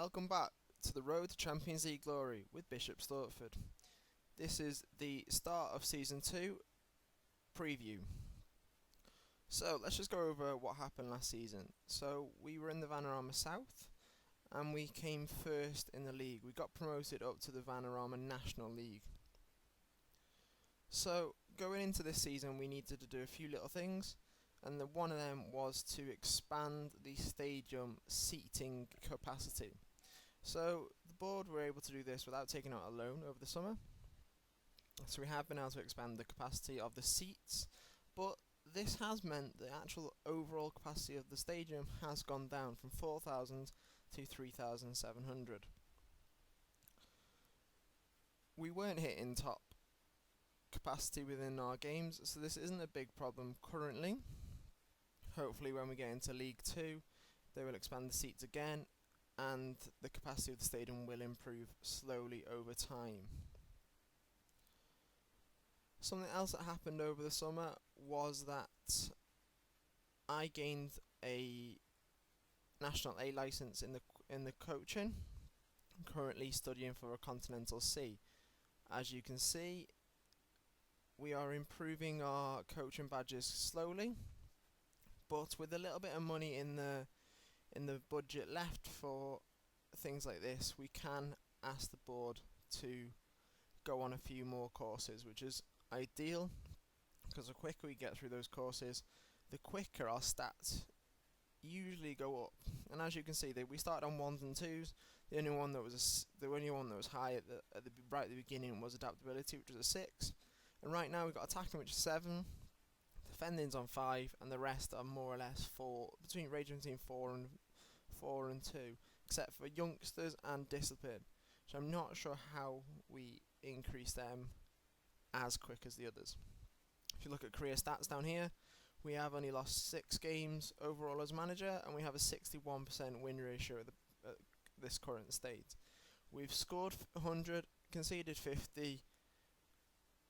Welcome back to the Road to Champions League Glory with Bishops Stortford. This is the start of Season 2 preview. So let's just go over what happened last season. So we were in the Vanarama South and we came first in the league. We got promoted up to the Vanarama National League. So going into this season we needed to do a few little things, and one of them was to expand the stadium seating capacity. So the board were able to do this without taking out a loan over the summer. So we have been able to expand the capacity of the seats, but this has meant the actual overall capacity of the stadium has gone down from 4,000 to 3,700. We weren't hitting top capacity within our games, so this isn't a big problem currently. Hopefully when we get into League 2 they will expand the seats again and the capacity of the stadium will improve slowly over time. Something else that happened over the summer was that I gained a National A license in the coaching. I'm currently studying for a Continental C. As you can see, we are improving our coaching badges slowly, but with a little bit of money in the budget left for things like this, we can ask the board to go on a few more courses, which is ideal because the quicker we get through those courses, the quicker our stats usually go up. And as you can see, we started on 1s and 2s. The only one that was high right at the beginning was adaptability, which was a 6. And right now we've got attacking, which is 7. Defending's on 5, and the rest are more or less ranging between 4 and 2, except for youngsters and discipline. So I'm not sure how we increase them as quick as the others. If you look at career stats down here, we have only lost 6 games overall as manager, and we have a 61% win ratio at this current state. We've scored 100, conceded 50,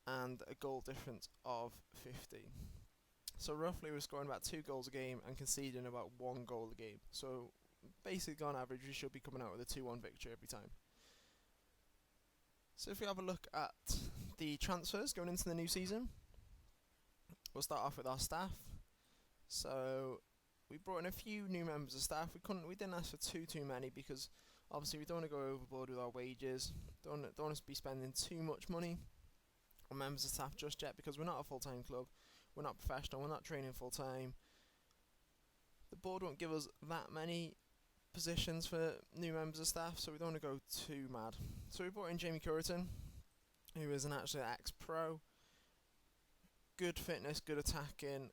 and a goal difference of 50. So roughly we're scoring about 2 goals a game and conceding about 1 goal a game. So basically on average we should be coming out with a 2-1 victory every time. So if we have a look at the transfers going into the new season, we'll start off with our staff. So we brought in a few new members of staff. We didn't ask for too many because obviously we don't want to go overboard with our wages. Don't want to be spending too much money on members of staff just yet, because we're not a full-time club, we're not professional, we're not training full-time. The board won't give us that many positions for new members of staff, so we don't want to go too mad. So we brought in Jamie Curriton, who is an actual ex-pro. Good fitness, good attacking,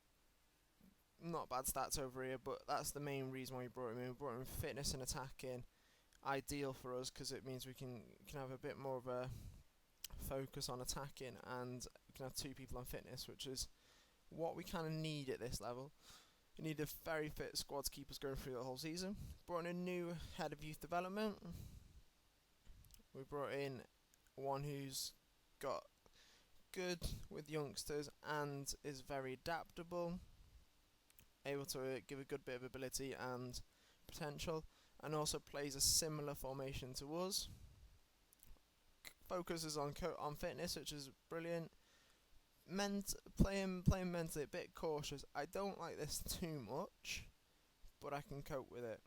not bad stats over here, but that's the main reason why we brought him in. We brought him in fitness and attacking, ideal for us because it means we can have a bit more of a focus on attacking, and we can have 2 people on fitness, which is what we kind of need at this level. We need a very fit squad keepers going through the whole season. Brought in a new head of youth development. We brought in one who's got good with youngsters and is very adaptable, able to give a good bit of ability and potential, and also plays a similar formation to us. Focuses on fitness, which is brilliant. Playing mentally a bit cautious. I don't like this too much, but I can cope with it.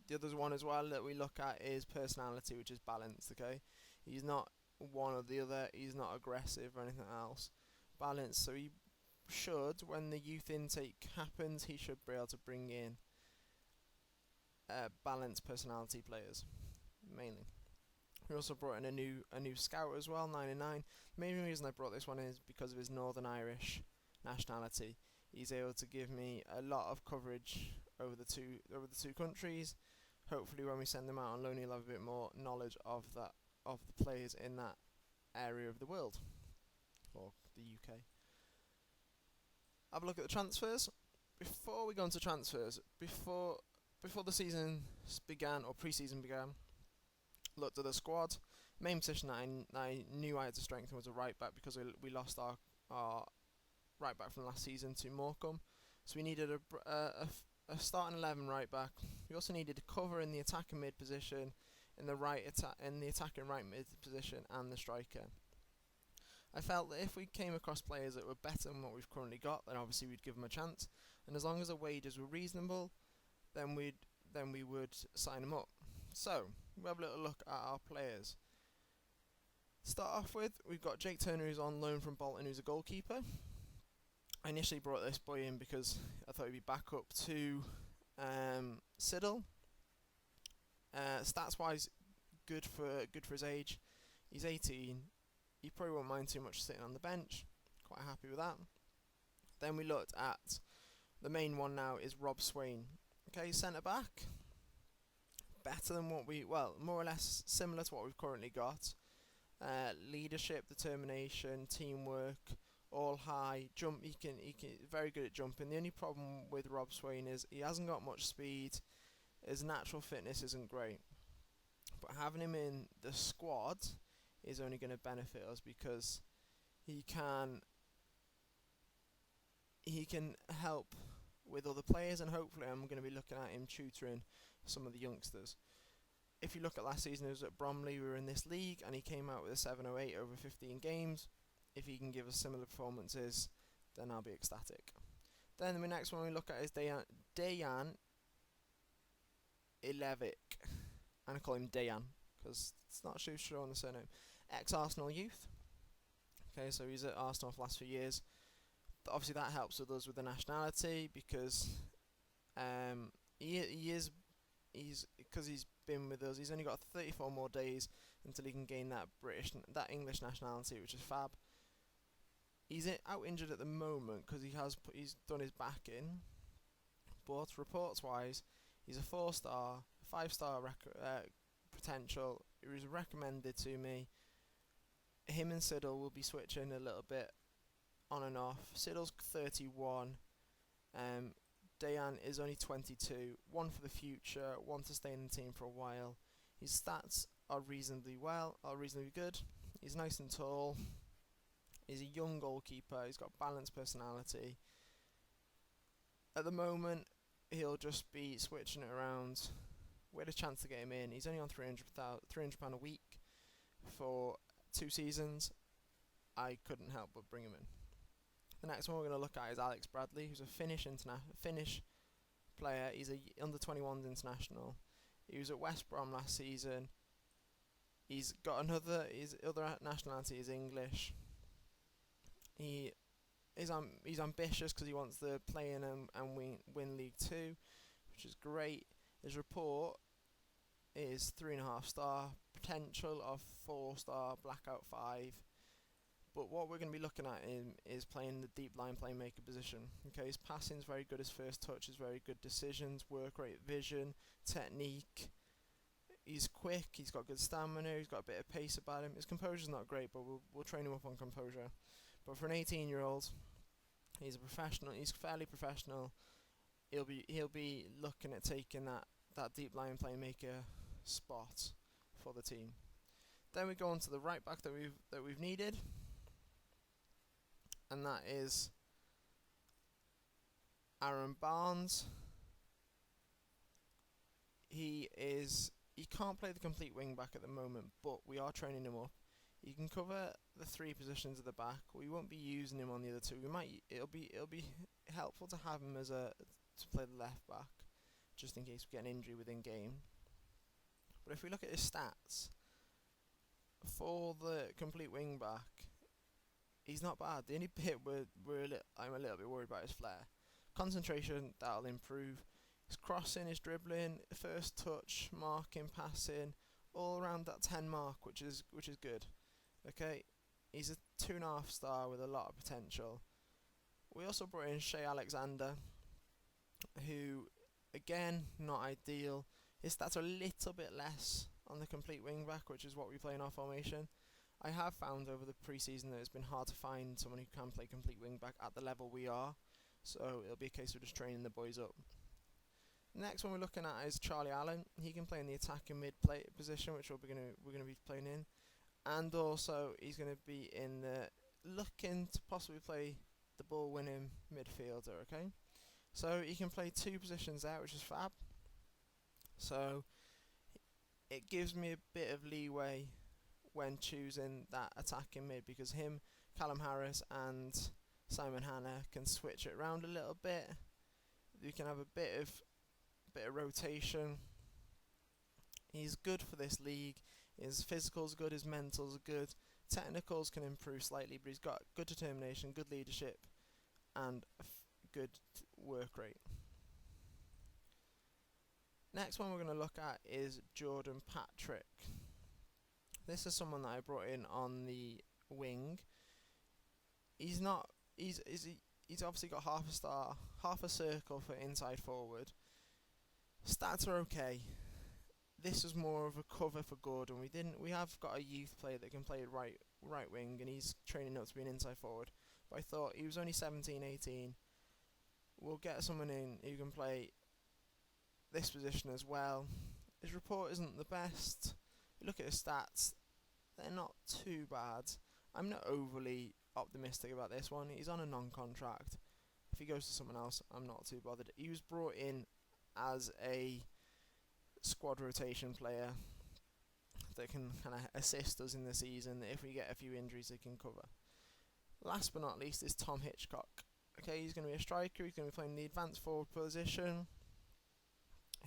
The other one as well that we look at is personality, which is balanced. Okay, he's not one or the other. He's not aggressive or anything else. Balanced. So he should, when the youth intake happens, he should be able to bring in balanced personality players mainly. We also brought in a new scout as well, 99. The main reason I brought this one is because of his Northern Irish nationality. He's able to give me a lot of coverage over the two countries. Hopefully when we send him out on loan he'll have a bit more knowledge of the players in that area of the world, or the UK. Have a look at the transfers. Before we go into transfers, before the season began, or pre-season began, looked at the squad. Main position that I knew I had to strengthen was a right back, because we lost our right back from last season to Morecambe. So we needed a a starting 11 right back. We also needed a cover in the attacking mid position, in the attacking right mid position, and the striker. I felt that if we came across players that were better than what we've currently got, then obviously we'd give them a chance. And as long as the wages were reasonable, then we would sign them up. So we have a little look at our players. Start off with, we've got Jake Turner, who's on loan from Bolton, who's a goalkeeper. I initially brought this boy in because I thought he'd be back up to Siddle. Stats wise, good for his age. He's 18. He probably won't mind too much sitting on the bench. Quite happy with that. Then we looked at the main one now is Rob Swain. Okay, centre back. Better than more or less similar to what we've currently got. Leadership, determination, teamwork, all high. He can very good at jumping. The only problem with Rob Swain is he hasn't got much speed. His natural fitness isn't great. But having him in the squad is only going to benefit us because he can help with other players, and hopefully I'm going to be looking at him tutoring some of the youngsters. If you look at last season, it was at Bromley, we were in this league, and he came out with a 708 over 15 games. If he can give us similar performances, then I'll be ecstatic. Then the next one we look at is Dejan Ilevic, and I call him Dejan because it's not sure on the surname. Ex-Arsenal youth. Okay, so he's at Arsenal for the last few years. Obviously that helps with us with the nationality because he's been with us. He's only got 34 more days until he can gain that English nationality, which is fab. He's out injured at the moment because he's done his back in. But reports wise, he's a 4-star, 5-star potential. He was recommended to me. Him and Siddle will be switching a little bit on and off. Siddle's 31. Dejan is only 22. One for the future, one to stay in the team for a while. His stats are reasonably good. He's nice and tall. He's a young goalkeeper. He's got balanced personality. At the moment, he'll just be switching it around. We had a chance to get him in. He's only on £300 a week for 2 seasons. I couldn't help but bring him in. The next one we're going to look at is Alex Bradley, who's a Finnish player. He's a under-21s international. He was at West Brom last season. His other nationality is English. He's ambitious because he wants to play in and win League 2, which is great. His report is 3.5-star, potential of 4-star, blackout 5. But what we're going to be looking at him is playing the deep line playmaker position. Okay, his passing is very good, his first touch is very good, decisions, work rate, vision, technique. He's quick, he's got good stamina, he's got a bit of pace about him. His composure's not great, but we'll train him up on composure. But for an 18-year-old, he's a professional. He's fairly professional. He'll be looking at taking that deep line playmaker spot for the team. Then we go on to the right back that we've needed, and that is Aaron Barnes. He can't play the complete wing back at the moment, but we are training him up. He can cover the 3 positions at the back. We won't be using him on the other 2. It'll be helpful to have him to play the left back, just in case we get an injury within game. But if we look at his stats for the complete wing back, he's not bad. The only bit I'm a little bit worried about is flair. Concentration, that'll improve. His crossing, his dribbling, first touch, marking, passing, all around that 10 mark, which is good. Okay, he's a 2.5-star with a lot of potential. We also brought in Shea Alexander, who, again, not ideal. His stats are a little bit less on the complete wing back, which is what we play in our formation. I have found over the pre-season that it's been hard to find someone who can play complete wing back at the level we are, so it'll be a case of just training the boys up. Next one we're looking at is Charlie Allen. He can play in the attacking mid-play position, which we're going to be playing in, and also he's going to be looking to possibly play the ball-winning midfielder. Okay, So he can play two positions there, which is fab. So it gives me a bit of leeway when choosing that attacking mid, because him, Callum Harris and Simon Hanna can switch it around a little bit. You can have a bit of rotation. He's good for this league. His physical's good, his mental's good. Technicals can improve slightly, but he's got good determination, good leadership, and a good work rate. Next one we're going to look at is Jordan Patrick. This is someone that I brought in on the wing. He's obviously got half a star, half a circle for inside forward. Stats are okay. This was more of a cover for Gordon. We have got a youth player that can play right wing, and he's training up to be an inside forward. But I thought he was only 17, 18. We'll get someone in who can play this position as well. His report isn't the best. You look at his stats, they're not too bad. I'm not overly optimistic about this one. He's on a non-contract. If he goes to someone else, I'm not too bothered. He was brought in as a squad rotation player that can kind of assist us in the season. If we get a few injuries, they can cover. Last but not least is Tom Hitchcock. Okay, he's going to be a striker. He's going to be playing the advanced forward position.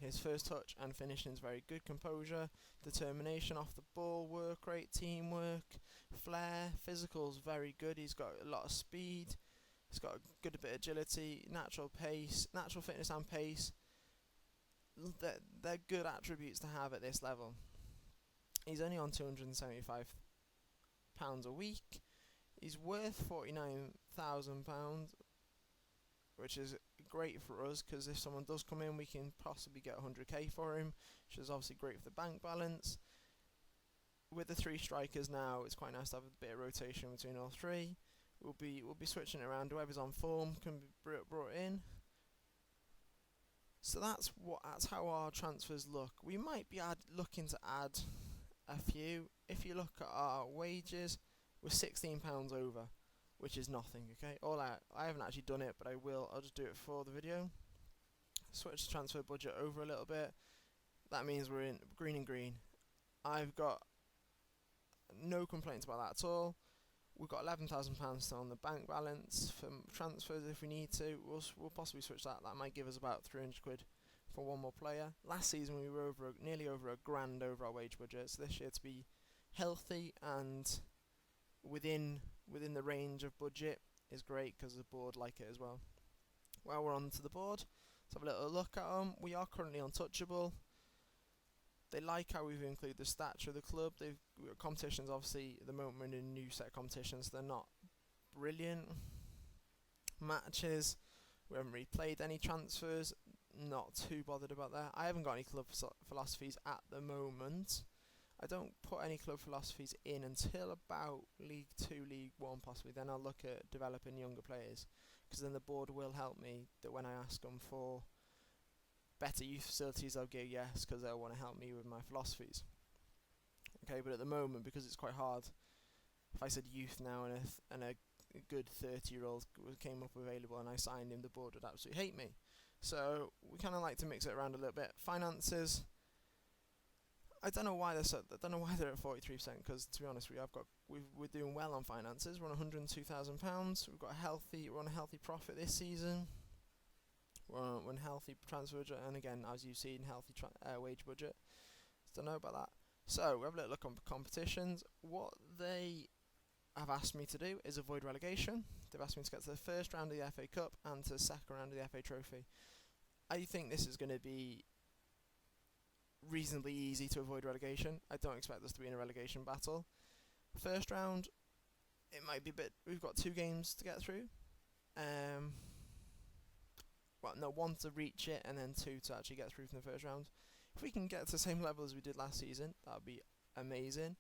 His first touch and finishing is very good. Composure, determination off the ball, work rate, teamwork, flair, physical's very good. He's got a lot of speed. He's got a good bit of agility, natural pace, natural fitness and pace. They're good attributes to have at this level. He's only on £275 a week. He's worth £49,000, which is great for us, because if someone does come in, we can possibly get 100k for him, which is obviously great for the bank balance. With the three strikers now, it's quite nice to have a bit of rotation between all three. We'll be switching it around. Whoever's on form can be brought in. So that's how our transfers look. We might be looking to add a few. If you look at our wages, we're £16 over, which is nothing. Okay, I haven't actually done it, but I will. I'll just do it for the video. Switch the transfer budget over a little bit. That means we're in green and green. I've got no complaints about that at all. We've got £11,000 still on the bank balance for transfers if we need to. We'll possibly switch that. That might give us about £300 for one more player. Last season we were nearly over £1,000 over our wage budget. So this year, to be healthy and within the range of budget is great, because the board like it as well. While we're on to the board, let's have a little look at them. We are currently untouchable. They like how we've included the stature of the club. Competitions, obviously, at the moment we're in a new set of competitions. They're not brilliant. Matches, we haven't really played any transfers. Not too bothered about that. I haven't got any club philosophies at the moment. I don't put any club philosophies in until about League 2, League 1 possibly. Then I'll look at developing younger players, because then the board will help me that when I ask them for better youth facilities, they'll go yes, because they'll want to help me with my philosophies. Okay, but at the moment, because it's quite hard, if I said youth now and a good 30-year-old came up available and I signed him, the board would absolutely hate me. So we kind of like to mix it around a little bit. Finances, I don't know why they're at 43%, because to be honest, we're doing well on finances. We're on £102,000. We're on a healthy profit this season. We're on healthy transfer budget, and again, as you've seen, healthy wage budget. Don't know about that. So we have a little look on competitions. What they have asked me to do is avoid relegation. They've asked me to get to the first round of the FA Cup and to the second round of the FA Trophy. I think this is going to be reasonably easy to avoid relegation. I don't expect us to be in a relegation battle. First round, it might be a bit. We've got 2 games to get through. One to reach it, and then 2 to actually get through from the first round. If we can get to the same level as we did last season, that would be amazing.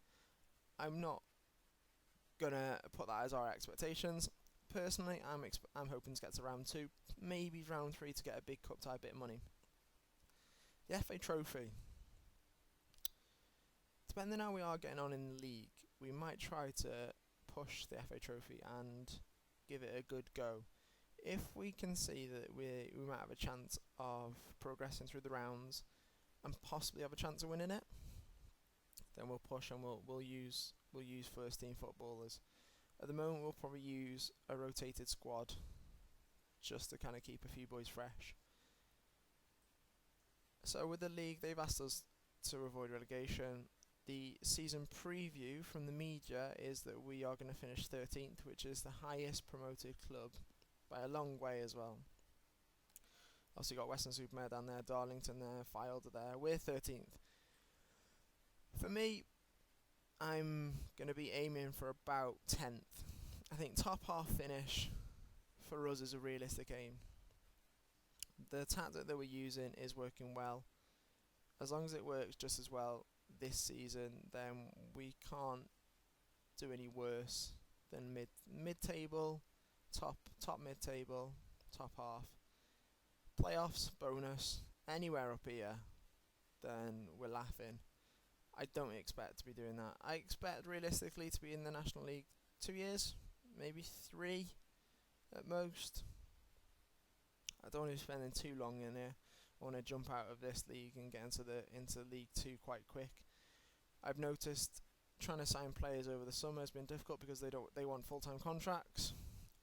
I'm not gonna put that as our expectations. Personally, I'm hoping to get to round 2, maybe round 3 to get a big cup tie bit of money. The FA Trophy. Depending on how we are getting on in the league, we might try to push the FA Trophy and give it a good go. if we can see that we might have a chance of progressing through the rounds and possibly have a chance of winning it, then we'll push and we'll use first team footballers. At the moment, we'll probably use a rotated squad just to kind of keep a few boys fresh. So with the league, they've asked us to avoid relegation. The season preview from the media is that we are going to finish 13th, which is the highest promoted club by a long way as well. Also got Western-super-Mare down there, Darlington there, Fylde there. We're 13th. For me, I'm going to be aiming for about 10th. I think top half finish for us is a realistic aim. The tactic that we're using is working well. As long as it works just as well this season, then we can't do any worse than mid-table, top mid-table, top half. Playoffs, bonus, anywhere up here, then we're laughing. I don't expect to be doing that. I expect realistically to be in the National League 2 years, maybe 3 at most. I don't want to be spending too long in here. I want to jump out of this league and get into League 2 quite quick. I've noticed trying to sign players over the summer has been difficult because they want full-time contracts.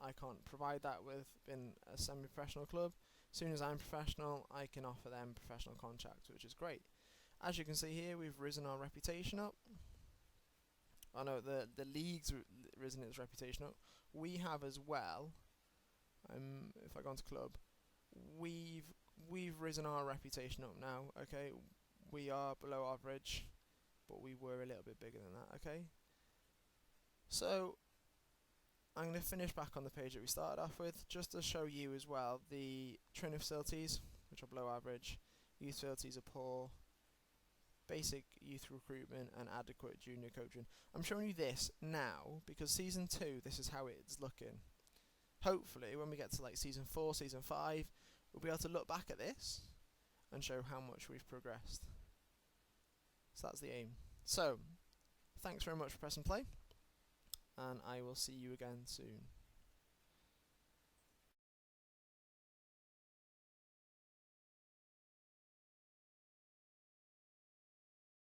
I can't provide that with being a semi-professional club. As soon as I'm professional, I can offer them professional contracts, which is great. As you can see here, we've risen our reputation up. I know the league's risen its reputation up. We have as well. If I go onto club, we've risen our reputation up now. Okay, we are below average, but we were a little bit bigger than that. Okay, so I'm going to finish back on the page that we started off with, just to show you as well the training facilities, which are below average. Youth facilities are poor. Basic youth recruitment and adequate junior coaching. I'm showing you this now because season 2, this is how it's looking. Hopefully when we get to like season 4, season 5, we'll be able to look back at this and show how much we've progressed. So that's the aim. So thanks very much for pressing play, and I will see you again soon.